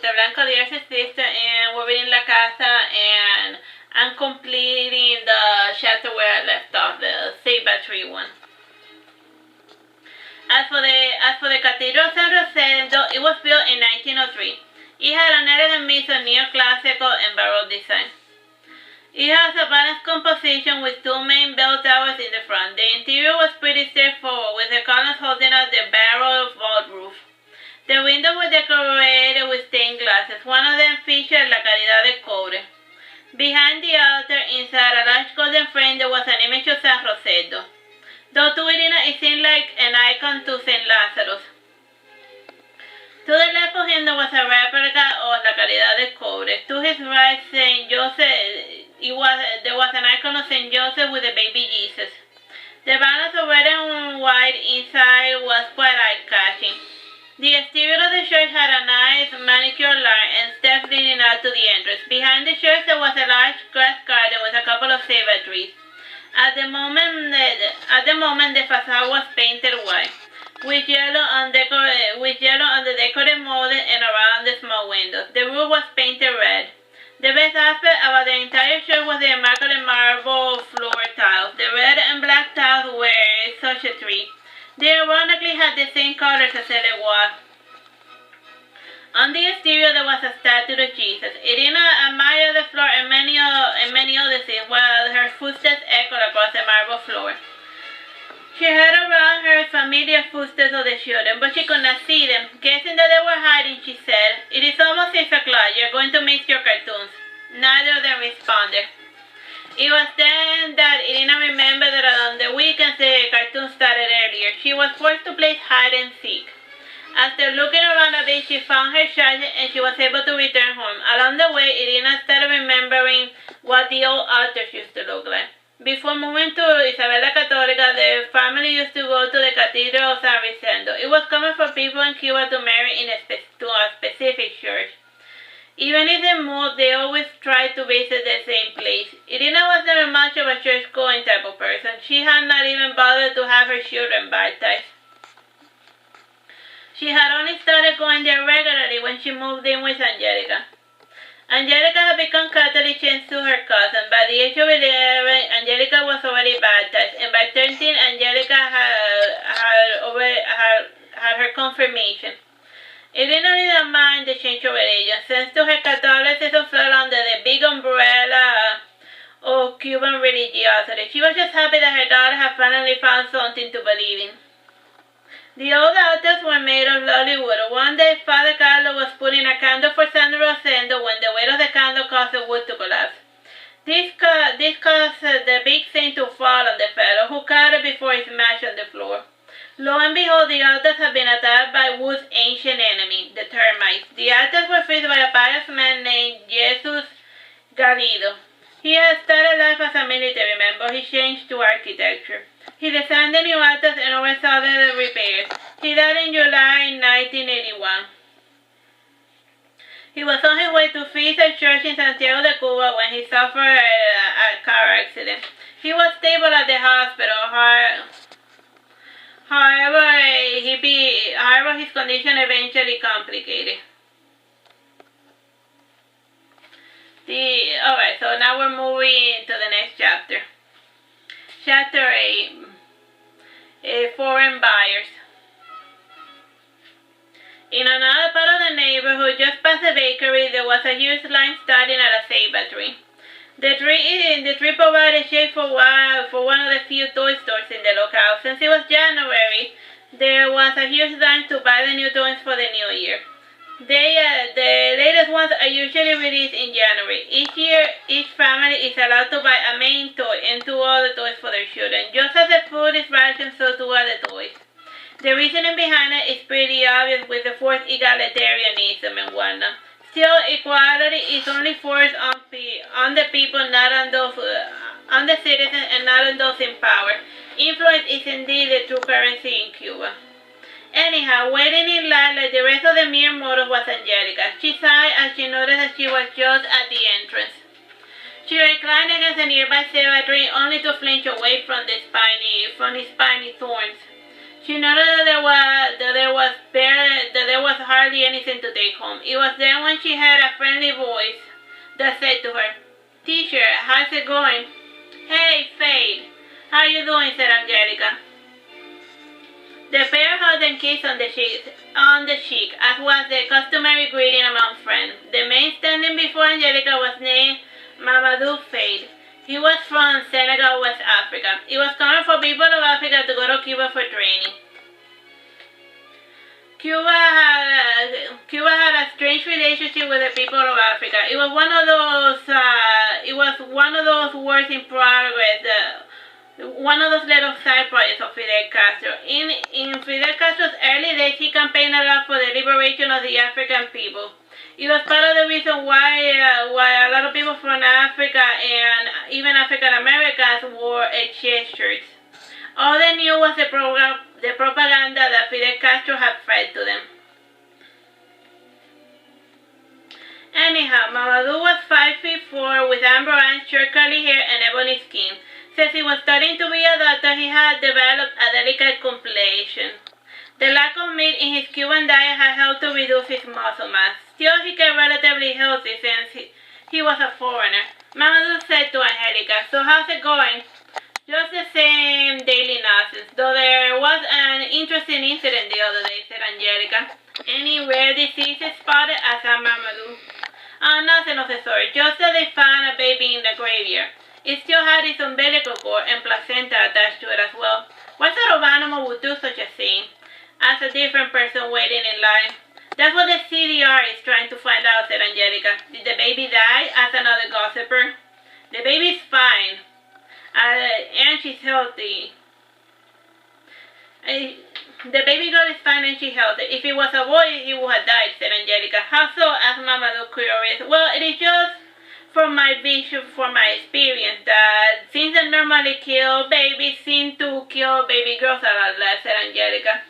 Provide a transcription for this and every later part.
Blanca there's his sister, and we're reading La Casa, and I'm completing the chapter where I left off, the Ceiba tree one. As for the Cathedral San Rosendo, it was built in 1903. It had an elegant mix of neoclassical and Baroque design. It has a balanced composition with two main bell towers in the front. The interior was pretty straightforward, with the columns holding up the barrel vault roof. The windows were decorated with stained glasses. One of them featured La Caridad de Cobre. Behind the altar, inside a large golden frame, there was an image of San Rosendo. Though to Irina, it seemed like an icon to St. Lazarus. To the left of him, there was a replica of La Caridad de Cobre. To his right, Saint Joseph. There was an icon of Saint Joseph with a baby Jesus. The balance of red and white inside was quite eye-catching. The exterior of the church had a nice manicured lawn and steps leading out to the entrance. Behind the church, there was a large grass garden with a couple of ceiba trees. At the moment, the facade was painted white, with yellow on the decorative molding and around the small windows. The roof was painted red. The best aspect about the entire church was the immaculate marble floor tiles. The red and black tiles were such a treat. They ironically had the same colors as the wall. On the exterior, there was a statue of Jesus. Irina admired the floor and many other things, while her footsteps echoed across the marble floor. She heard around her familiar footsteps of the children, but she could not see them. Guessing that they were hiding, she said, "It is almost 6 o'clock. You're going to miss your cartoons." Neither of them responded. It was then that Irina remembered that on the weekends the cartoons started earlier. She was forced to play hide and seek. After looking around a bit, she found her charger and she was able to return home. Along the way, Irina started remembering what the old altars used to look like. Before moving to Isabel la Católica, the family used to go to the Cathedral of San Rosendo. It was common for people in Cuba to marry to a specific church. Even if they moved, they always tried to visit the same place. Irina was never much of a church-going type of person. She had not even bothered to have her children baptized. She had only started going there regularly when she moved in with Angelica. Angelica had become Catholic thanks to her cousin. By the age of 11, Angelica was already baptized, and by 13, Angelica had her confirmation. Irina didn't mind the change of religion. Thanks to her Catholicism fell under the big umbrella of Cuban religiosity. She was just happy that her daughter had finally found something to believe in. The old altars were made of lovely wood. One day, Father Carlos was putting a candle for San Rosendo when the weight of the candle caused the wood to collapse. This caused the big saint to fall on the fellow, who caught it before it smashed on the floor. Lo and behold, the altars had been attacked by wood's ancient enemy, the termites. The altars were fixed by a pious man named Jesus Garrido. He had started life as a military man, but he changed to architecture. He designed the new altars and oversaw the repairs. He died in July 1981. He was on his way to fix a church in Santiago de Cuba when he suffered a car accident. He was stable at the hospital. However, his condition eventually complicated. Alright, so now we're moving to the next chapter. Chapter 8. Foreign buyers. In another part of the neighborhood, just past the bakery, there was a huge line starting at a ceiba tree. The tree provided shade for one of the few toy stores in the locale. Since it was January, there was a huge line to buy the new toys for the new year. The latest ones are usually released in January. Each year, each family is allowed to buy a main toy and 2 other toys for their children. Just as the food is rationed, so too are the toys. The reasoning behind it is pretty obvious with the forced egalitarianism and whatnot. Still, equality is only forced on the people, not on the citizens, and not on those in power. Influence is indeed the true currency in Cuba. Anyhow, waiting in line like the rest of the mere mortals was Angelica. She sighed as she noticed that she was just at the entrance. She reclined against a nearby ceiba tree, only to flinch away from the spiny thorns. She noted that there was hardly anything to take home. It was then when she heard a friendly voice that said to her, "Teacher, how's it going?" "Hey, Fade, how you doing?" said Angelica. The pair hugged and kissed on the cheek, as was the customary greeting among friends. The man standing before Angelica was named Mamadou Fade. He was from Senegal, West Africa. It was common for people of Africa to go to Cuba for training. Cuba had a strange relationship with the people of Africa. It was one of those works in progress. One of those little side projects of Fidel Castro. In Fidel Castro's early days, he campaigned a lot for the liberation of the African people. It was part of the reason why a lot of people from Africa and even African Americans wore exchange shirts. All they knew was the propaganda that Fidel Castro had fed to them. Anyhow, Mamadou was 5'4" with amber eyes, short curly hair, and ebony skin. Since he was studying to be a doctor, he had developed a delicate complexion. The lack of meat in his Cuban diet had helped to reduce his muscle mass. Still, he kept relatively healthy since he was a foreigner. Mamadou said to Angelica, "So how's it going?" "Just the same daily nonsense, though there was an interesting incident the other day," said Angelica. "Any rare diseases spotted?" asked Mamadou. "Nothing of the sort, just that they found a baby in the graveyard. It still had its umbilical cord and placenta attached to it as well." "What sort of animal would do such a thing?" asked a different person waiting in line. "That's what the CDR is trying to find out," said Angelica. "Did the baby die?" asked another gossiper. "The baby's fine. And she's healthy. The baby girl is fine and she's healthy. If it was a boy, he would have died," said Angelica. "How so?" asked Mamadou, curious. "Well, it is just from my experience, that things that normally kill babies seem to kill baby girls a lot less," said Angelica.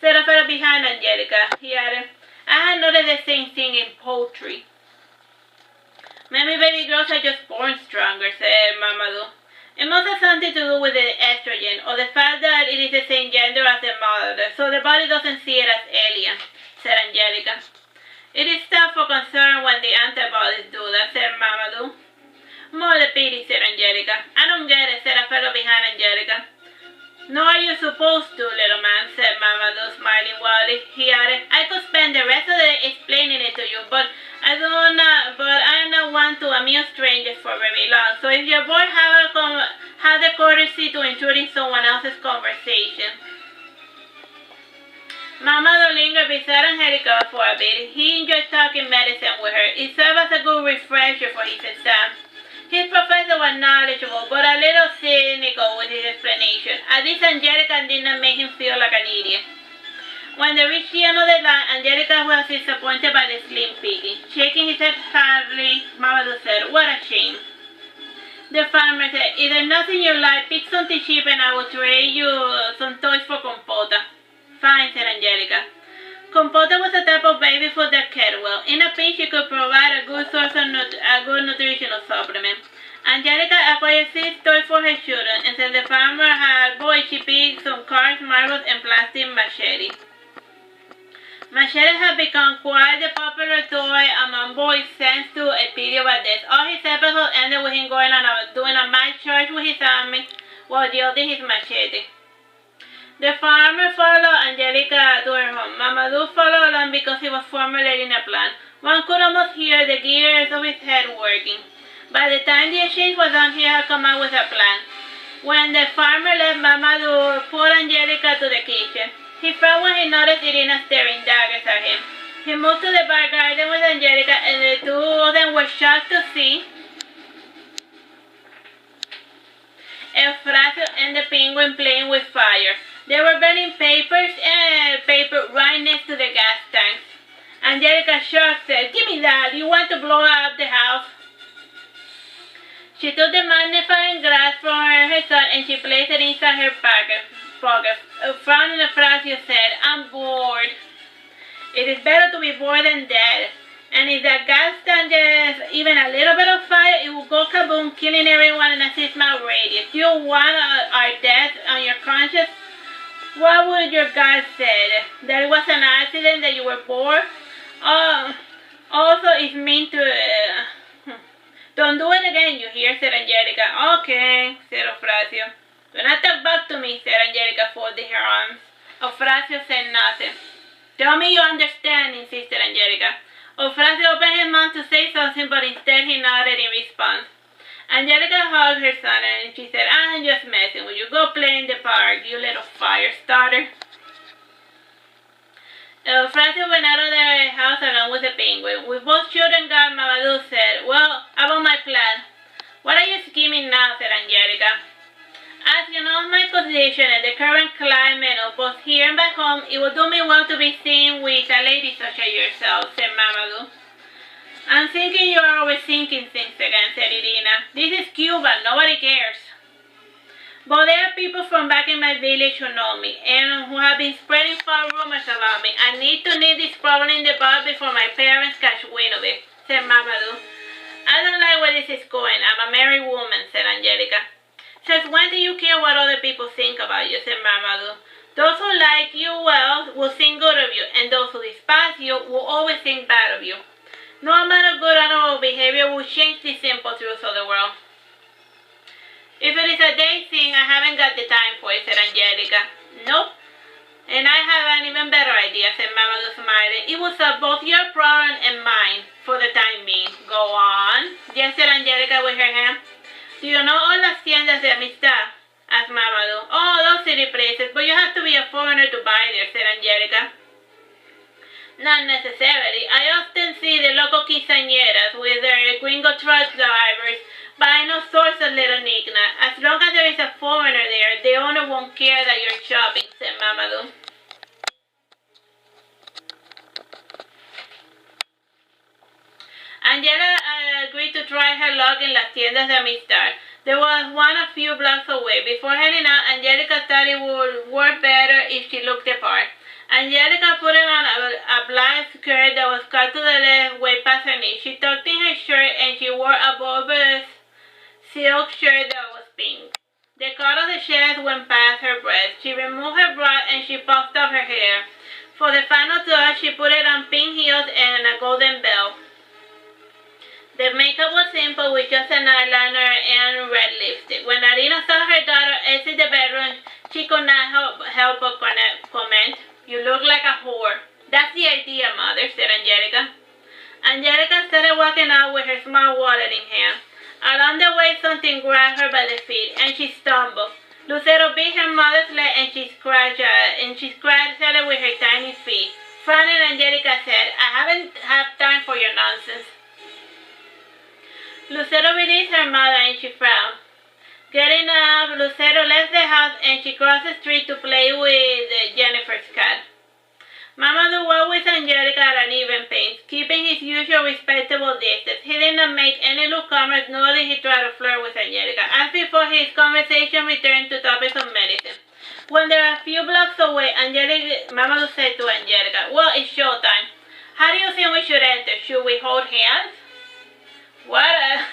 Said a fellow behind Angelica. He added, "I had noticed the same thing in poultry." "Maybe baby girls are just born stronger," said Mamadou. "It must have something to do with the estrogen, or the fact that it is the same gender as the mother, so the body doesn't see it as alien," said Angelica. "It is stuff for concern when the antibodies do that," said Mamadou. "More the pity," said Angelica. "I don't get it," said a fellow behind Angelica. "Nor are you supposed to, little man," said Mamadou, smiling wildly. He added, "I could spend the rest of the day explaining it to you, but I am not one to amuse strangers for very long, so if your boy have the courtesy to intrude in someone else's conversation." Mamadou lingered beside Angelica for a bit. He enjoyed talking medicine with her. It served as a good refresher for his exam. His professor was knowledgeable, but a little cynical with his explanation. At least Angelica did not make him feel like an idiot. When they reached the end of the line, Angelica was disappointed by the slim piggy. Shaking his head sadly, Mamadou said, "What a shame." The farmer said, "If there's nothing you like, pick something cheap and I will trade you some toys for compota." "Fine," said Angelica. Compota was a type of baby food that kept well. In a pinch, she could provide a good source of a good nutritional supplement. Angelica acquired 6 toys for her children, and since the farmer had boys, she picked some cars, marbles, and plastic machetes. Machetes had become quite a popular toy among boys thanks to a video like this. All his episodes ended with him doing a mad charge with his army while wielding his machete. The farmer followed Angelica to her home. Mamadou followed along because he was formulating a plan. One could almost hear the gears of his head working. By the time the exchange was done, he had come up with a plan. When the farmer left, Mamadou pulled Angelica to the kitchen. He frowned when he noticed Irina staring daggers at him. He moved to the back garden with Angelica, and the two of them were shocked to see Eufrasio and the penguin playing with fire. They were burning paper right next to the gas tanks. Angelica, shocked, said, "Give me that. You want to blow up the house?" She took the magnifying glass from her son and she placed it inside her pocket. Frowning, Eufrasio said, "I'm bored." "It is better to be bored than dead. And if that gas tank gets even a little bit of fire, it will go kaboom, killing everyone in a 6-mile radius. You want our death on your conscience? What would your guard say? That it was an accident, that you were bored? Also, it's mean to... Don't do it again, you hear, said Angelica. Okay, said Eufrasio. Do not talk back to me, said Angelica, folding her arms. Eufrasio said nothing. Tell me you understand, insisted Angelica. Eufrasio opened his mouth to say something, but instead he nodded in response. Angelica hugged her son and she said, I'm just messing. Will you go play in the park, you little fire starter? Eufrasio went out of the house along with the penguin. We both shouldn't got, Mamadou said. Well, about my plan. What are you scheming now, said Angelica. As you know my position and the current climate of both here and back home, it would do me well to be seen with a lady such as yourself, said Mamadou. I'm thinking you're overthinking things again, said Irina. This is Cuba, nobody cares. But there are people from back in my village who know me, and who have been spreading false rumors about me. I need to nip this problem in the bud before my parents catch wind of it, said Mamadou. I don't like where this is going. I'm a married woman, said Angelica. Since when do you care what other people think about you, said Mamadou. Those who like you well will think good of you, and those who despise you will always think bad of you. No amount of good honorable behavior will change the simple truths of the world. If it is a day thing, I haven't got the time for it, said Angelica. Nope. And I have an even better idea, said Mamadou, smiling. It will solve both your problem and mine for the time being. Go on, yes, said Angelica with her hand. Do you know all las tiendas de amistad? Asked Mamadou. Oh, those city places, but you have to be a foreigner to buy there, said Angelica. Not necessarily. I often see the local quinceañeras with their gringo truck drivers buying all sorts of little knickknacks. As long as there is a foreigner there, the owner won't care that you're shopping, said Mamadou. Angela agreed to try her luck in las tiendas de amistad. There was one a few blocks away. Before heading out, Angelica thought it would work better if she looked the part. Angelica put on a black skirt that was cut to the left way past her knee. She tucked in her shirt and she wore a bulbous silk shirt that was pink. The cut of the chest went past her breast. She removed her bra and she puffed up her hair. For the final touch, she put it on pink heels and a golden belt. The makeup was simple with just an eyeliner and red lipstick. When Irina saw her daughter exit the bedroom, she could not help but comment, "You look like a whore." "That's the idea, Mother," said Angelica. Angelica started walking out with her small wallet in hand. Along the way, something grabbed her by the feet, and she stumbled. Lucero beat her mother's leg, and she scratched at it with her tiny feet. Frowning, Angelica said, "I haven't had time for your nonsense." Lucero released her mother, and she frowned. Getting up, Lucero left the house, and she crossed the street to play with Jennifer's cat. Mamadou walked with Angelica at an even pace, keeping his usual respectable distance. He did not make any newcomers, nor did he try to flirt with Angelica. As before, his conversation returned to topics of medicine. When they were a few blocks away, Mamadou said to Angelica, "Well, it's showtime. How do you think we should enter? Should we hold hands?" What are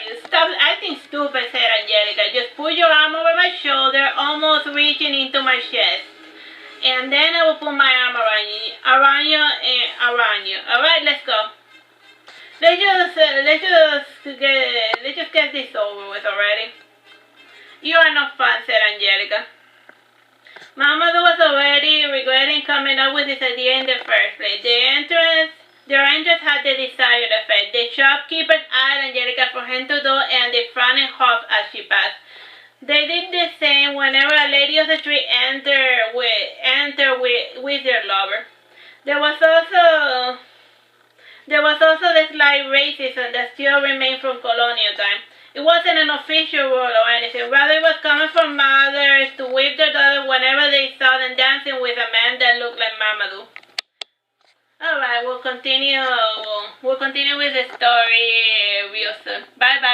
you? Stop acting stupid," said Angelica. "Just put your arm over my shoulder, almost reaching into my chest. And then I will put my arm around you. Alright, let's go. Let's just get this over with already." "You are no fun," said Angelica. Mamadou was already regretting coming up with this idea in the first place. Their entrance had the desired effect. The shopkeepers eyed Angelica from head to toe, and they frowned and huffed as she passed. They did the same whenever a lady of the street entered with their lover. There was also the slight racism that still remained from colonial time. It wasn't an official rule or anything. Rather, it was common for mothers to whip their daughters whenever they saw them dancing with a man that looked like Mamadou. Alright, we'll continue with the story real soon. Bye bye.